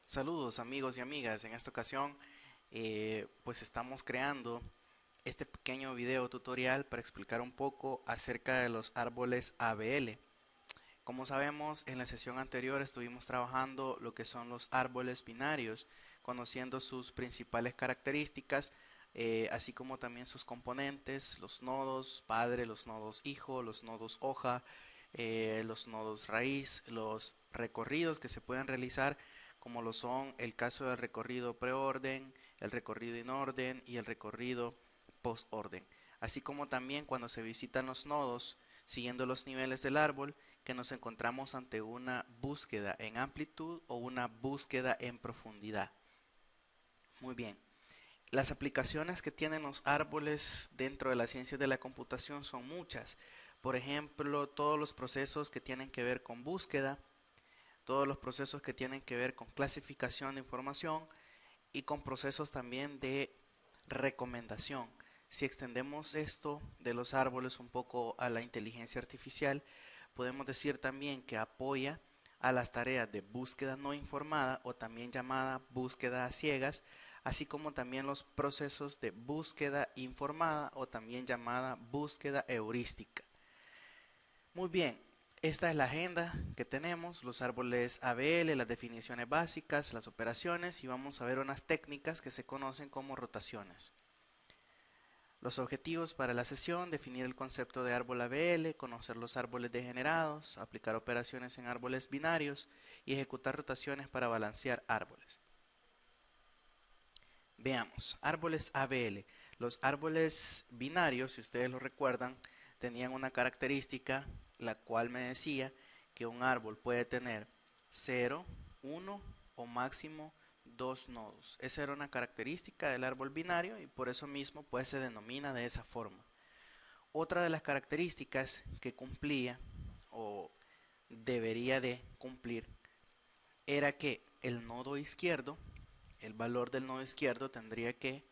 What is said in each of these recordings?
Saludos amigos y amigas, en esta ocasión pues estamos creando este pequeño video tutorial para explicar un poco acerca de los árboles ABL. Como sabemos, en la sesión anterior estuvimos trabajando lo que son los árboles binarios, conociendo sus principales características, así como también sus componentes, los nodos padre, los nodos hijo, los nodos hoja, los nodos raíz, los recorridos que se pueden realizar, como lo son el caso del recorrido preorden, el recorrido inorden y el recorrido postorden, así como también cuando se visitan los nodos siguiendo los niveles del árbol, que nos encontramos ante una búsqueda en amplitud o una búsqueda en profundidad. Muy bien. Las aplicaciones que tienen los árboles dentro de la ciencia de la computación son muchas. Por ejemplo, todos los procesos que tienen que ver con búsqueda, todos los procesos que tienen que ver con clasificación de información y con procesos también de recomendación. Si extendemos esto de los árboles un poco a la inteligencia artificial, podemos decir también que apoya a las tareas de búsqueda no informada o también llamada búsqueda a ciegas, así como también los procesos de búsqueda informada o también llamada búsqueda heurística. Muy bien, esta es la agenda que tenemos, los árboles ABL, las definiciones básicas, las operaciones y vamos a ver unas técnicas que se conocen como rotaciones. Los objetivos para la sesión: definir el concepto de árbol ABL, conocer los árboles degenerados, aplicar operaciones en árboles binarios y ejecutar rotaciones para balancear árboles. Veamos, árboles ABL. Los árboles binarios, si ustedes lo recuerdan, tenían una característica la cual me decía que un árbol puede tener 0, 1 o máximo 2 nodos. Esa era una característica del árbol binario y por eso mismo pues se denomina de esa forma. Otra de las características que cumplía o debería de cumplir era que el nodo izquierdo, el valor del nodo izquierdo tendría que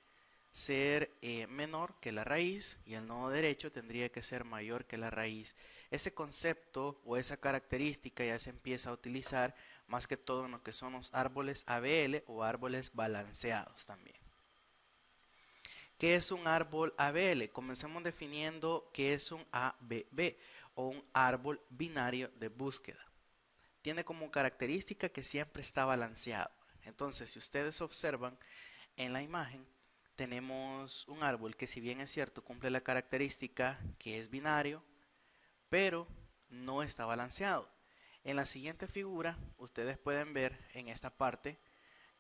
ser menor que la raíz y el nodo derecho tendría que ser mayor que la raíz. Ese concepto o esa característica ya se empieza a utilizar más que todo en lo que son los árboles ABL o árboles balanceados también. ¿Qué es un árbol ABL? Comencemos definiendo qué es un ABB o un árbol binario de búsqueda. Tiene como característica que siempre está balanceado. Entonces, si ustedes observan en la imagen, tenemos un árbol que, si bien es cierto, cumple la característica que es binario, pero no está balanceado. En la siguiente figura, ustedes pueden ver en esta parte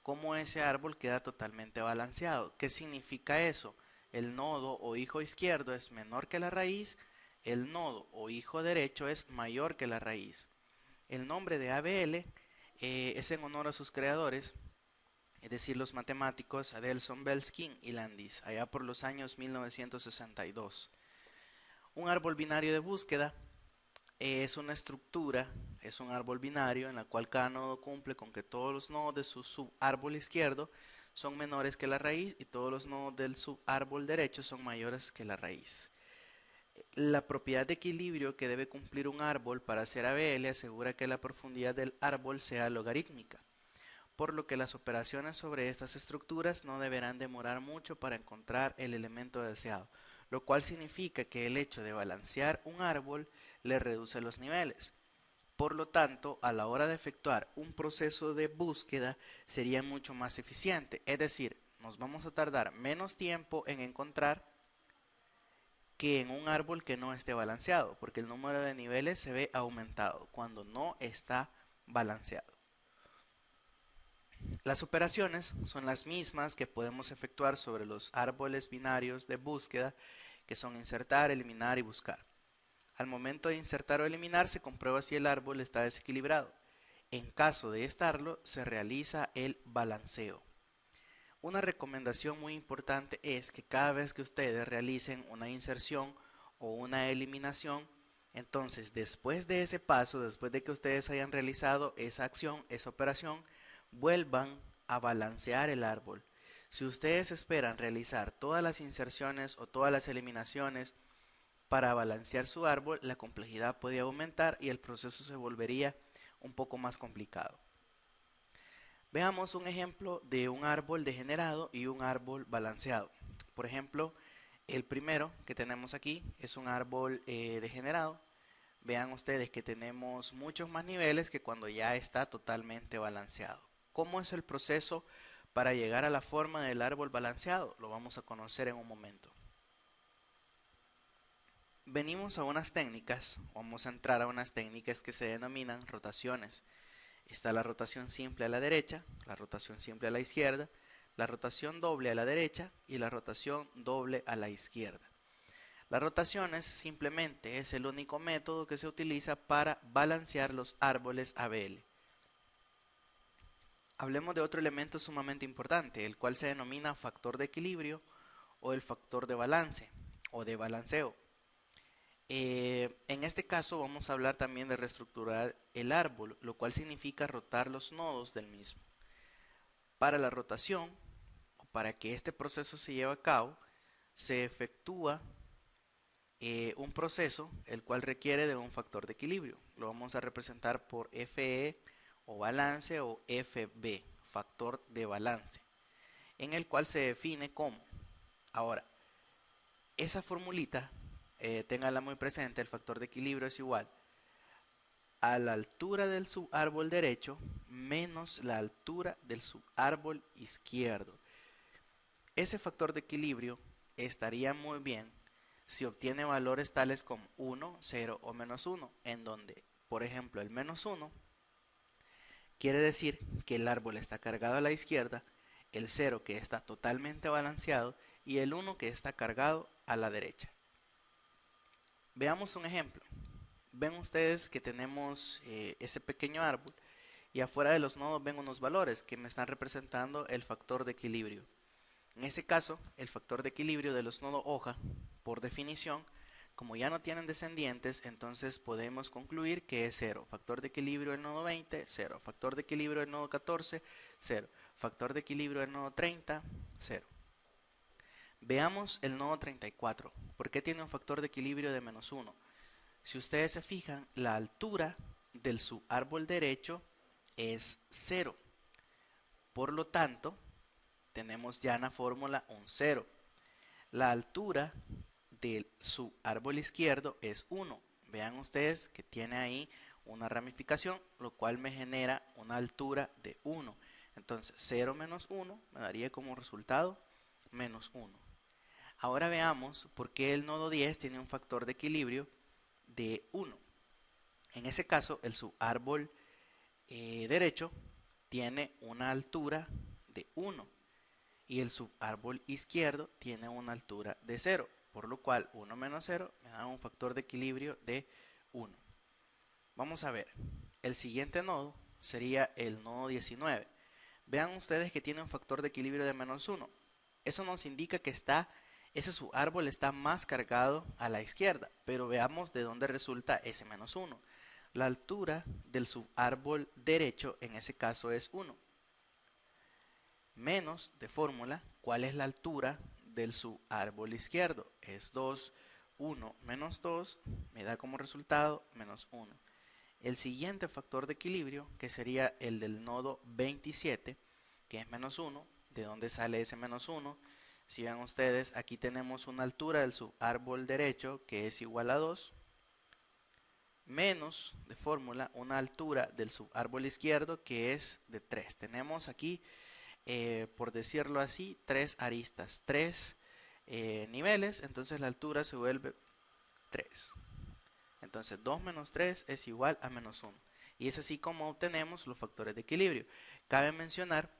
cómo ese árbol queda totalmente balanceado. ¿Qué significa eso? El nodo o hijo izquierdo es menor que la raíz, el nodo o hijo derecho es mayor que la raíz. El nombre de ABL es en honor a sus creadores, es decir, los matemáticos Adelson, Belskin y Landis, allá por los años 1962. Un árbol binario de búsqueda es una estructura, es un árbol binario en la cual cada nodo cumple con que todos los nodos de su subárbol izquierdo son menores que la raíz y todos los nodos del subárbol derecho son mayores que la raíz. La propiedad de equilibrio que debe cumplir un árbol para ser ABL asegura que la profundidad del árbol sea logarítmica, por lo que las operaciones sobre estas estructuras no deberán demorar mucho para encontrar el elemento deseado, lo cual significa que el hecho de balancear un árbol le reduce los niveles. Por lo tanto, a la hora de efectuar un proceso de búsqueda sería mucho más eficiente, es decir, nos vamos a tardar menos tiempo en encontrar que en un árbol que no esté balanceado, porque el número de niveles se ve aumentado cuando no está balanceado. Las operaciones son las mismas que podemos efectuar sobre los árboles binarios de búsqueda, que son insertar, eliminar y buscar. Al momento de insertar o eliminar se comprueba si el árbol está desequilibrado. En caso de estarlo, se realiza el balanceo. Una recomendación muy importante es que cada vez que ustedes realicen una inserción o una eliminación, entonces después de ese paso, después de que ustedes hayan realizado esa acción, esa operación, vuelvan a balancear el árbol. Si ustedes esperan realizar todas las inserciones o todas las eliminaciones para balancear su árbol, la complejidad podría aumentar y el proceso se volvería un poco más complicado. Veamos un ejemplo de un árbol degenerado y un árbol balanceado. Por ejemplo, el primero que tenemos aquí es un árbol degenerado. Vean ustedes que tenemos muchos más niveles que cuando ya está totalmente balanceado. ¿Cómo es el proceso para llegar a la forma del árbol balanceado? Lo vamos a conocer en un momento. Venimos a unas técnicas, vamos a entrar a unas técnicas que se denominan rotaciones. Está la rotación simple a la derecha, la rotación simple a la izquierda, la rotación doble a la derecha y la rotación doble a la izquierda. Las rotaciones simplemente es el único método que se utiliza para balancear los árboles ABL. Hablemos de otro elemento sumamente importante, el cual se denomina factor de equilibrio o el factor de balance o de balanceo. En este caso vamos a hablar también de reestructurar el árbol, lo cual significa rotar los nodos del mismo. Para la rotación, o para que este proceso se lleve a cabo, se efectúa un proceso el cual requiere de un factor de equilibrio. Lo vamos a representar por FE o balance o FB, factor de balance, en el cual se define como. Ahora, esa formulita, téngala muy presente, el factor de equilibrio es igual a la altura del subárbol derecho menos la altura del subárbol izquierdo. Ese factor de equilibrio estaría muy bien si obtiene valores tales como 1, 0 o menos 1, en donde, por ejemplo, el menos 1 quiere decir que el árbol está cargado a la izquierda, el 0 que está totalmente balanceado y el 1 que está cargado a la derecha. Veamos un ejemplo. Ven ustedes que tenemos ese pequeño árbol y afuera de los nodos ven unos valores que me están representando el factor de equilibrio. En ese caso, el factor de equilibrio de los nodos hoja, por definición, como ya no tienen descendientes, entonces podemos concluir que es 0. Factor de equilibrio del nodo 20, 0. Factor de equilibrio del nodo 14, 0. Factor de equilibrio del nodo 30, 0. Veamos el nodo 34. ¿Por qué tiene un factor de equilibrio de menos 1? Si ustedes se fijan, la altura del subárbol derecho es 0. Por lo tanto, tenemos ya en la fórmula un 0. La altura del subárbol izquierdo es 1. Vean ustedes que tiene ahí una ramificación, lo cual me genera una altura de 1. Entonces 0 menos 1 me daría como resultado menos 1. Ahora veamos por qué el nodo 10 tiene un factor de equilibrio de 1. En ese caso, el subárbol derecho tiene una altura de 1 y el subárbol izquierdo tiene una altura de 0, por lo cual 1 menos 0 me da un factor de equilibrio de 1. Vamos a ver, el siguiente nodo sería el nodo 19. Vean ustedes que tiene un factor de equilibrio de menos 1. Eso nos indica que ese subárbol está más cargado a la izquierda, pero veamos de dónde resulta ese menos 1. La altura del subárbol derecho en ese caso es 1. Menos de fórmula, ¿cuál es la altura del subárbol izquierdo? Es 2. 1 menos 2 me da como resultado menos 1. El siguiente factor de equilibrio, que sería el del nodo 27, que es menos 1, ¿de dónde sale ese menos 1? Si ven ustedes, aquí tenemos una altura del subárbol derecho que es igual a 2, menos de fórmula una altura del subárbol izquierdo que es de 3. Tenemos aquí, por decirlo así, 3 aristas, 3 niveles, entonces la altura se vuelve 3. Entonces 2 menos 3 es igual a menos 1. Y es así como obtenemos los factores de equilibrio. Cabe mencionar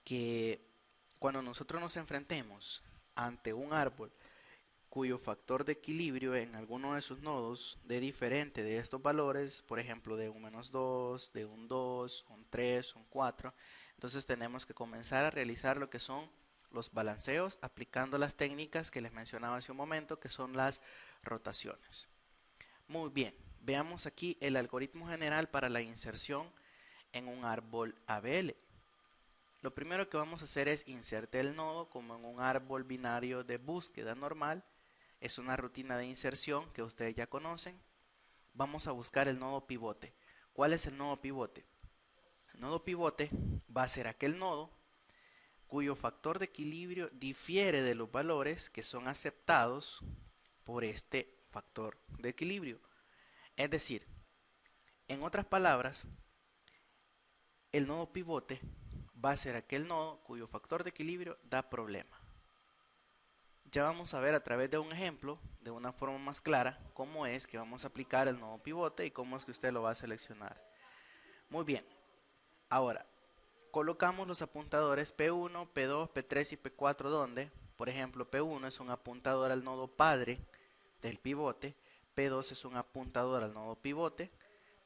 que cuando nosotros nos enfrentemos ante un árbol cuyo factor de equilibrio en alguno de sus nodos de diferente de estos valores, por ejemplo de un menos 2, de un 2, un 3, un 4, entonces tenemos que comenzar a realizar lo que son los balanceos aplicando las técnicas que les mencionaba hace un momento, que son las rotaciones. Muy bien, veamos aquí el algoritmo general para la inserción en un árbol ABL. Lo primero que vamos a hacer es insertar el nodo como en un árbol binario de búsqueda normal. Es una rutina de inserción que ustedes ya conocen. Vamos a buscar el nodo pivote. ¿Cuál es el nodo pivote? Nodo pivote va a ser aquel nodo cuyo factor de equilibrio difiere de los valores que son aceptados por este factor de equilibrio. Es decir, en otras palabras, el nodo pivote va a ser aquel nodo cuyo factor de equilibrio da problema. Ya vamos a ver a través de un ejemplo, de una forma más clara, cómo es que vamos a aplicar el nodo pivote y cómo es que usted lo va a seleccionar. Muy bien, ahora colocamos los apuntadores P1, P2, P3 y P4 donde, por ejemplo, P1 es un apuntador al nodo padre del pivote, P2 es un apuntador al nodo pivote,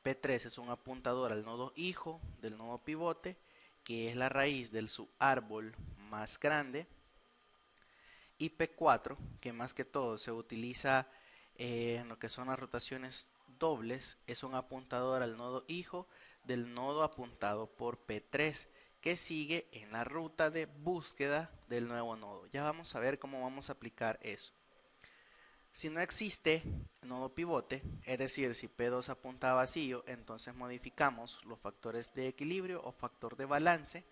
P3 es un apuntador al nodo hijo del nodo pivote, que es la raíz del subárbol más grande, y P4, que más que todo se utiliza en lo que son las rotaciones dobles, es un apuntador al nodo hijo del nodo apuntado por P3, que sigue en la ruta de búsqueda del nuevo nodo. Ya vamos a ver cómo vamos a aplicar eso. Si no existe nodo pivote, es decir, si P2 apunta a vacío, entonces modificamos los factores de equilibrio o factor de balance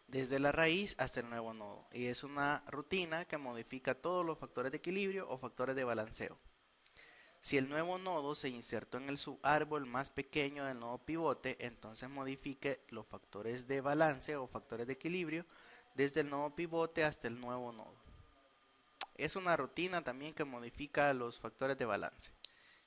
desde la raíz hasta el nuevo nodo. Y es una rutina que modifica todos los factores de equilibrio o factores de balanceo. Si el nuevo nodo se insertó en el subárbol más pequeño del nodo pivote, entonces modifique los factores de balance o factores de equilibrio desde el nodo pivote hasta el nuevo nodo. Es una rutina también que modifica los factores de balance.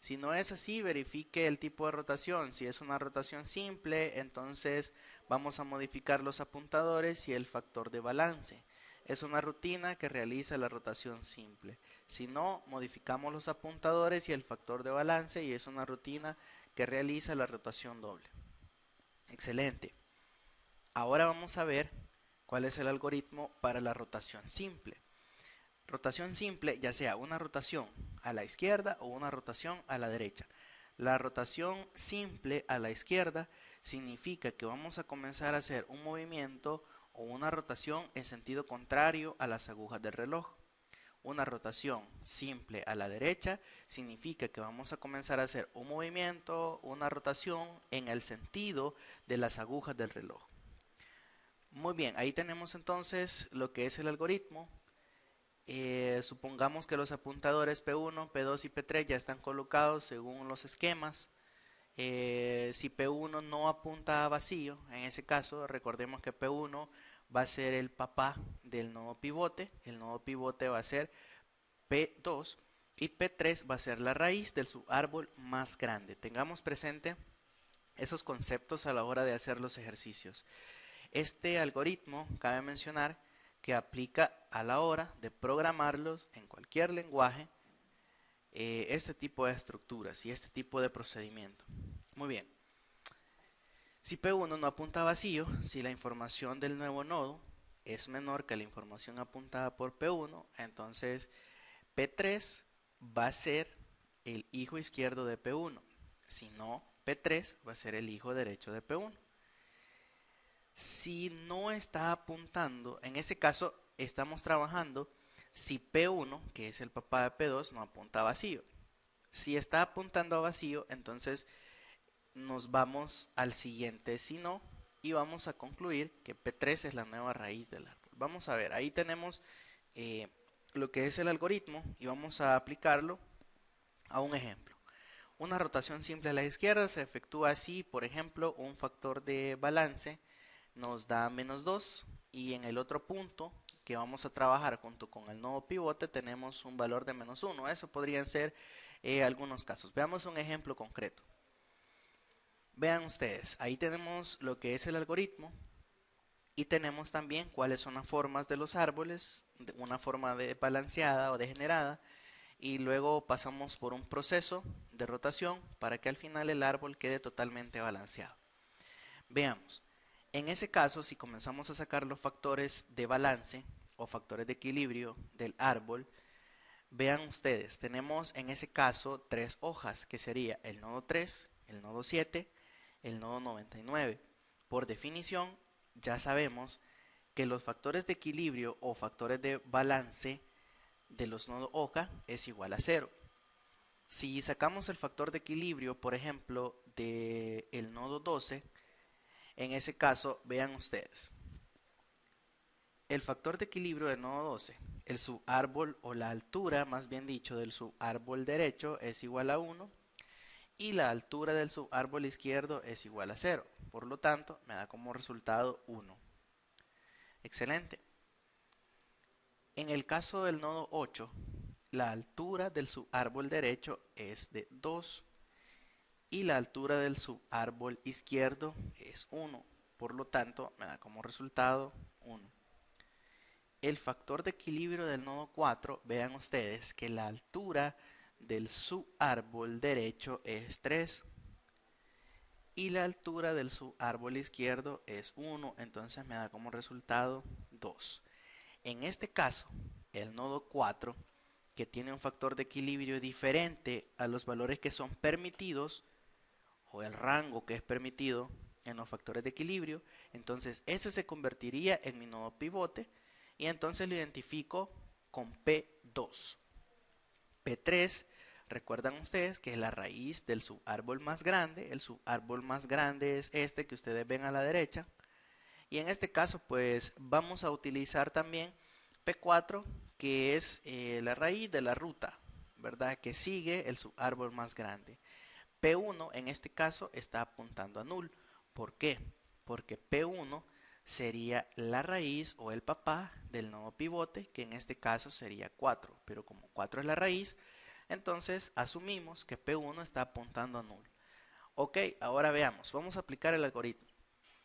Si no es así, verifique el tipo de rotación. Si es una rotación simple, entonces vamos a modificar los apuntadores y el factor de balance. Es una rutina que realiza la rotación simple. Si no, modificamos los apuntadores y el factor de balance y es una rutina que realiza la rotación doble. Excelente. Ahora vamos a ver cuál es el algoritmo para la rotación simple. Rotación simple, ya sea una rotación a la izquierda o una rotación a la derecha. La rotación simple a la izquierda significa que vamos a comenzar a hacer un movimiento o una rotación en sentido contrario a las agujas del reloj. Una rotación simple a la derecha significa que vamos a comenzar a hacer un movimiento, una rotación en el sentido de las agujas del reloj. Muy bien, ahí tenemos entonces lo que es el algoritmo. Supongamos que los apuntadores P1, P2 y P3 ya están colocados según los esquemas. Si P1 no apunta a vacío, en ese caso recordemos que P1 va a ser el papá del nodo pivote. El nodo pivote va a ser P2 y P3 va a ser la raíz del subárbol más grande. Tengamos presente esos conceptos a la hora de hacer los ejercicios. Este algoritmo, cabe mencionar, que aplica a la hora de programarlos en cualquier lenguaje, este tipo de estructuras y este tipo de procedimiento. Muy bien. Si P1 no apunta a vacío, si la información del nuevo nodo es menor que la información apuntada por P1, entonces P3 va a ser el hijo izquierdo de P1. Si no, P3 va a ser el hijo derecho de P1. Si no está apuntando, en ese caso estamos trabajando si P1, que es el papá de P2, no apunta a vacío. Si está apuntando a vacío, entonces nos vamos al siguiente si no y vamos a concluir que P3 es la nueva raíz del árbol. Vamos a ver, ahí tenemos lo que es el algoritmo y vamos a aplicarlo a un ejemplo. Una rotación simple a la izquierda se efectúa así, por ejemplo, un factor de balance nos da -2 y en el otro punto que vamos a trabajar junto con el nodo pivote tenemos un valor de -1. Eso podrían ser algunos casos. Veamos un ejemplo concreto. Vean ustedes, ahí tenemos lo que es el algoritmo y tenemos también cuáles son las formas de los árboles, una forma de balanceada o degenerada, y luego pasamos por un proceso de rotación para que al final el árbol quede totalmente balanceado. Veamos. En ese caso, si comenzamos a sacar los factores de balance o factores de equilibrio del árbol, vean ustedes, tenemos en ese caso 3 hojas, que sería el nodo 3, el nodo 7, el nodo 99. Por definición, ya sabemos que los factores de equilibrio o factores de balance de los nodos hoja es igual a 0. Si sacamos el factor de equilibrio, por ejemplo, del nodo 12, En ese caso, vean ustedes. El factor de equilibrio del nodo 12, el subárbol o la altura, más bien dicho, del subárbol derecho es igual a 1 y la altura del subárbol izquierdo es igual a 0. Por lo tanto, me da como resultado 1. Excelente. En el caso del nodo 8, la altura del subárbol derecho es de 2 y la altura del subárbol izquierdo es 1. Por lo tanto, me da como resultado 1. El factor de equilibrio del nodo 4, vean ustedes que la altura del subárbol derecho es 3 y la altura del subárbol izquierdo es 1, entonces me da como resultado 2. En este caso, el nodo 4, que tiene un factor de equilibrio diferente a los valores que son permitidos, o el rango que es permitido en los factores de equilibrio, entonces ese se convertiría en mi nodo pivote y entonces lo identifico con P2. P3, recuerdan ustedes que es la raíz del subárbol más grande. El subárbol más grande es este que ustedes ven a la derecha. Y en este caso pues vamos a utilizar también P4, que es la raíz de la ruta, ¿verdad? Que sigue el subárbol más grande. P1 en este caso está apuntando a null. ¿Por qué? Porque P1 sería la raíz o el papá del nodo pivote, que en este caso sería 4. Pero como 4 es la raíz, entonces asumimos que P1 está apuntando a null. Ok, ahora veamos, vamos a aplicar el algoritmo.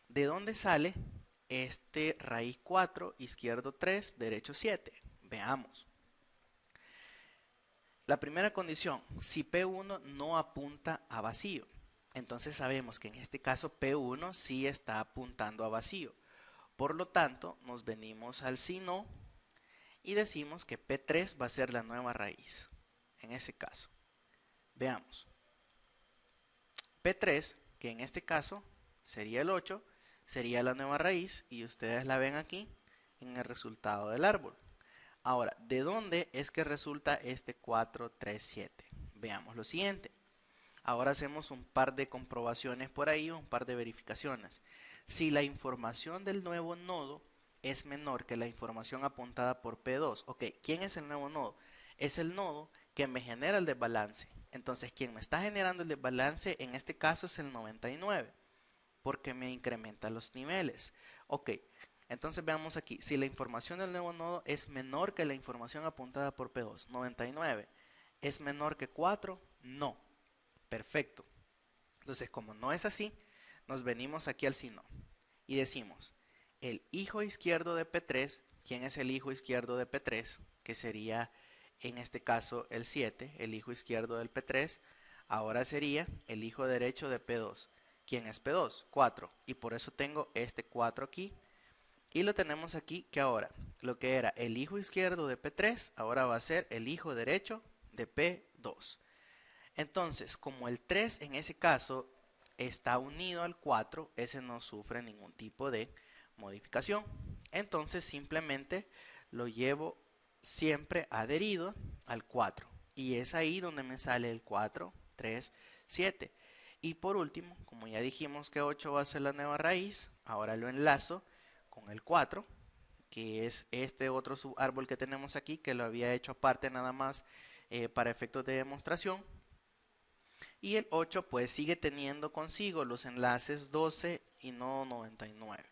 ¿De dónde sale este raíz 4, izquierdo 3, derecho 7? Veamos. La primera condición, si P1 no apunta a vacío, entonces sabemos que en este caso P1 sí está apuntando a vacío. Por lo tanto, nos venimos al si no y decimos que P3 va a ser la nueva raíz. En ese caso, veamos. P3, que en este caso sería el 8, sería la nueva raíz y ustedes la ven aquí en el resultado del árbol. Ahora, ¿de dónde es que resulta este 4, 3, 7? Veamos lo siguiente. Ahora hacemos un par de comprobaciones por ahí, un par de verificaciones. Si la información del nuevo nodo es menor que la información apuntada por P2, ok, ¿quién es el nuevo nodo? Es el nodo que me genera el desbalance. Entonces, quien me está generando el desbalance en este caso es el 99, porque me incrementa los niveles. Ok, entonces veamos aquí, si la información del nuevo nodo es menor que la información apuntada por P2, 99, ¿es menor que 4? No. Perfecto. Entonces, como no es así, nos venimos aquí al signo y decimos, el hijo izquierdo de P3, ¿quién es el hijo izquierdo de P3? Que sería, en este caso, el 7, el hijo izquierdo del P3, ahora sería el hijo derecho de P2. ¿Quién es P2? 4. Y por eso tengo este 4 aquí. Y lo tenemos aquí que ahora, lo que era el hijo izquierdo de P3, ahora va a ser el hijo derecho de P2. Entonces, como el 3 en ese caso está unido al 4, ese no sufre ningún tipo de modificación. Entonces, simplemente lo llevo siempre adherido al 4. Y es ahí donde me sale el 4, 3, 7. Y por último, como ya dijimos que 8 va a ser la nueva raíz, ahora lo enlazo con el 4, que es este otro subárbol que tenemos aquí, que lo había hecho aparte nada más para efectos de demostración. Y el 8 pues sigue teniendo consigo los enlaces 12 y no 99.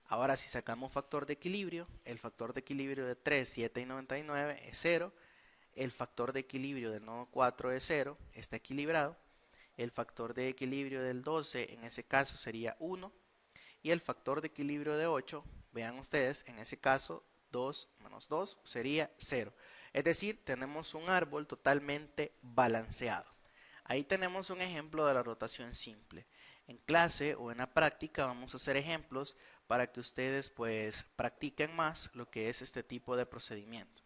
Ahora si sacamos factor de equilibrio, el factor de equilibrio de 3, 7 y 99 es 0. El factor de equilibrio del nodo 4 es 0, está equilibrado. El factor de equilibrio del 12 en ese caso sería 1. Y el factor de equilibrio de 8, vean ustedes, en ese caso 2 menos 2 sería 0. Es decir, tenemos un árbol totalmente balanceado. Ahí tenemos un ejemplo de la rotación simple. En clase o en la práctica vamos a hacer ejemplos para que ustedes pues practiquen más lo que es este tipo de procedimiento.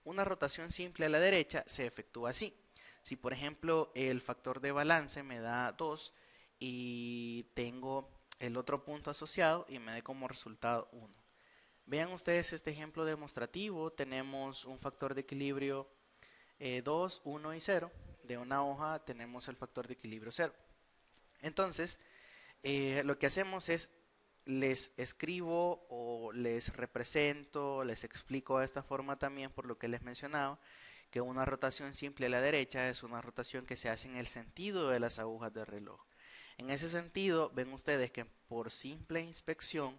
Una rotación simple a la derecha se efectúa así. Si por ejemplo el factor de balance me da 2 y tengo el otro punto asociado y me dé como resultado 1. Vean ustedes este ejemplo demostrativo. Tenemos un factor de equilibrio 2, 1 y 0. De una hoja tenemos el factor de equilibrio 0. Entonces, lo que hacemos es les escribo o les represento, les explico de esta forma también por lo que les mencionaba, que una rotación simple a la derecha es una rotación que se hace en el sentido de las agujas del reloj. En ese sentido, ven ustedes que por simple inspección,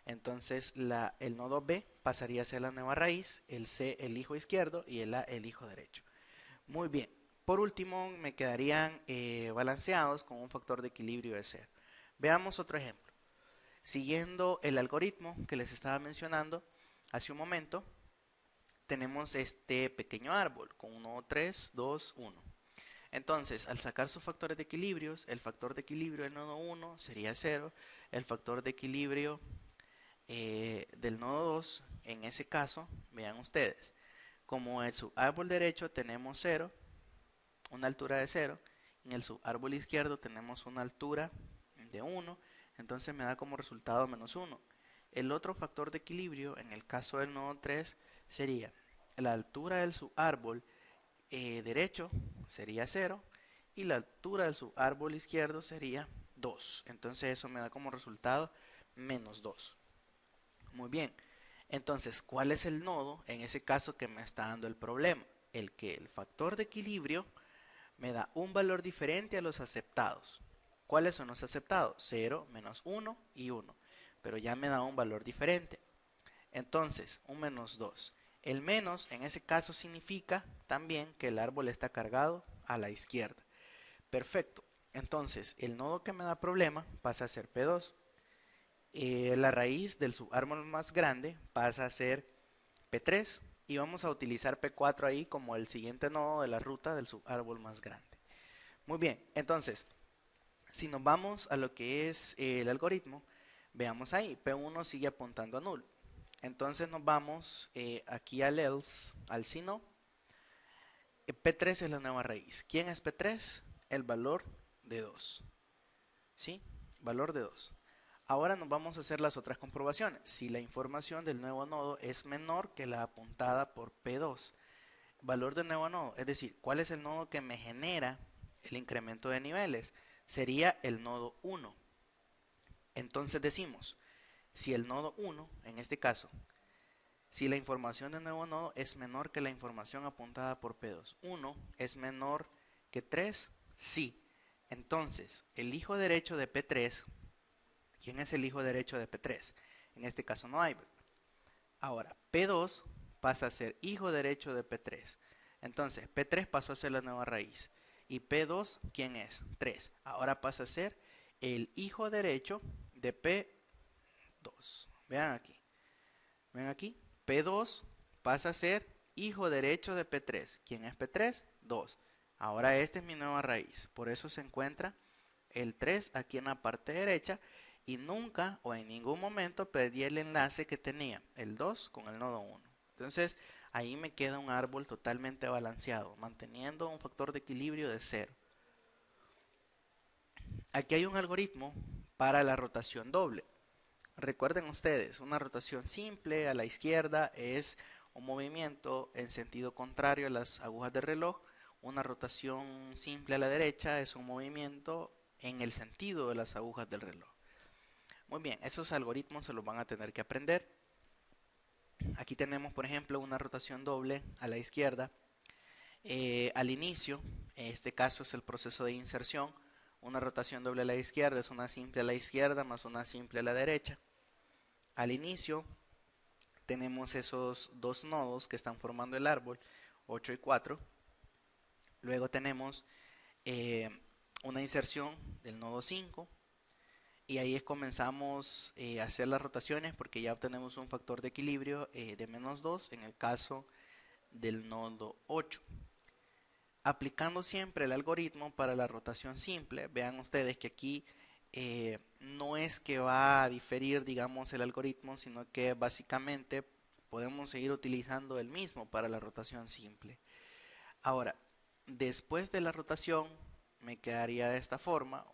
entonces el nodo B pasaría a ser la nueva raíz, el C el hijo izquierdo y el A el hijo derecho. Muy bien. Por último, me quedarían balanceados con un factor de equilibrio de 0. Veamos otro ejemplo. Siguiendo el algoritmo que les estaba mencionando hace un momento, tenemos este pequeño árbol con 1, 3, 2, 1. Entonces, al sacar sus factores de equilibrios, el factor de equilibrio del nodo 1 sería 0, el factor de equilibrio del nodo 2, en ese caso, vean ustedes, como en el subárbol derecho tenemos 0, una altura de 0, en el subárbol izquierdo tenemos una altura de 1, entonces me da como resultado menos 1. El otro factor de equilibrio, en el caso del nodo 3, sería la altura del subárbol derecho sería 0 y la altura del subárbol izquierdo sería 2. Entonces eso me da como resultado menos 2. Muy bien. Entonces, ¿cuál es el nodo en ese caso que me está dando el problema? El que el factor de equilibrio me da un valor diferente a los aceptados. ¿Cuáles son los aceptados? 0, menos 1 y 1. Pero ya me da un valor diferente. Entonces, un menos 2. El menos en ese caso significa también que el árbol está cargado a la izquierda. Perfecto. Entonces, el nodo que me da problema pasa a ser P2. La raíz del subárbol más grande pasa a ser P3. Y vamos a utilizar P4 ahí como el siguiente nodo de la ruta del subárbol más grande. Muy bien, entonces, si nos vamos a lo que es el algoritmo, veamos ahí, P1 sigue apuntando a null. Entonces nos vamos aquí al else, al si no. P3 es la nueva raíz. ¿Quién es P3? El valor de 2. ¿Sí? Valor de 2. Ahora nos vamos a hacer las otras comprobaciones. Si la información del nuevo nodo es menor que la apuntada por P2. Valor del nuevo nodo, es decir, ¿cuál es el nodo que me genera el incremento de niveles? Sería el nodo 1. Entonces decimos, si el nodo 1, en este caso, si la información del nuevo nodo es menor que la información apuntada por P2, 1 es menor que 3, sí. Entonces, el hijo derecho de P3, ¿quién es el hijo derecho de P3? En este caso no hay. Ahora, P2 pasa a ser hijo derecho de P3. Entonces, P3 pasó a ser la nueva raíz. Y P2, ¿quién es? 3. Ahora pasa a ser el hijo derecho de P2. Vean aquí. Ven aquí. P2 pasa a ser hijo derecho de P3. ¿Quién es P3? 2. Ahora esta es mi nueva raíz. Por eso se encuentra el 3 aquí en la parte derecha. Y nunca o en ningún momento perdí el enlace que tenía el 2 con el nodo 1. Entonces ahí me queda un árbol totalmente balanceado, manteniendo un factor de equilibrio de 0. Aquí hay un algoritmo para la rotación doble. Recuerden ustedes, una rotación simple a la izquierda es un movimiento en sentido contrario a las agujas del reloj. Una rotación simple a la derecha es un movimiento en el sentido de las agujas del reloj. Muy bien, esos algoritmos se los van a tener que aprender. Aquí tenemos, por ejemplo, una rotación doble a la izquierda. Al inicio, en este caso es el proceso de inserción. Una rotación doble a la izquierda es una simple a la izquierda más una simple a la derecha. Al inicio tenemos esos dos nodos que están formando el árbol, 8 y 4. Luego tenemos una inserción del nodo 5. Y ahí comenzamos a hacer las rotaciones porque ya obtenemos un factor de equilibrio de menos 2 en el caso del nodo 8. Aplicando siempre el algoritmo para la rotación simple, vean ustedes que aquí no es que va a diferir, digamos, el algoritmo, sino que básicamente podemos seguir utilizando el mismo para la rotación simple. Ahora, después de la rotación me quedaría de esta forma,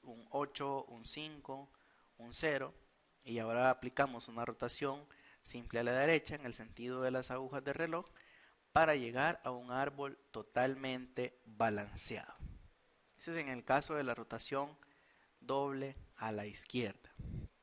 un 8, un 5, un 0, y ahora aplicamos una rotación simple a la derecha en el sentido de las agujas del reloj para llegar a un árbol totalmente balanceado. Ese es en el caso de la rotación doble a la izquierda.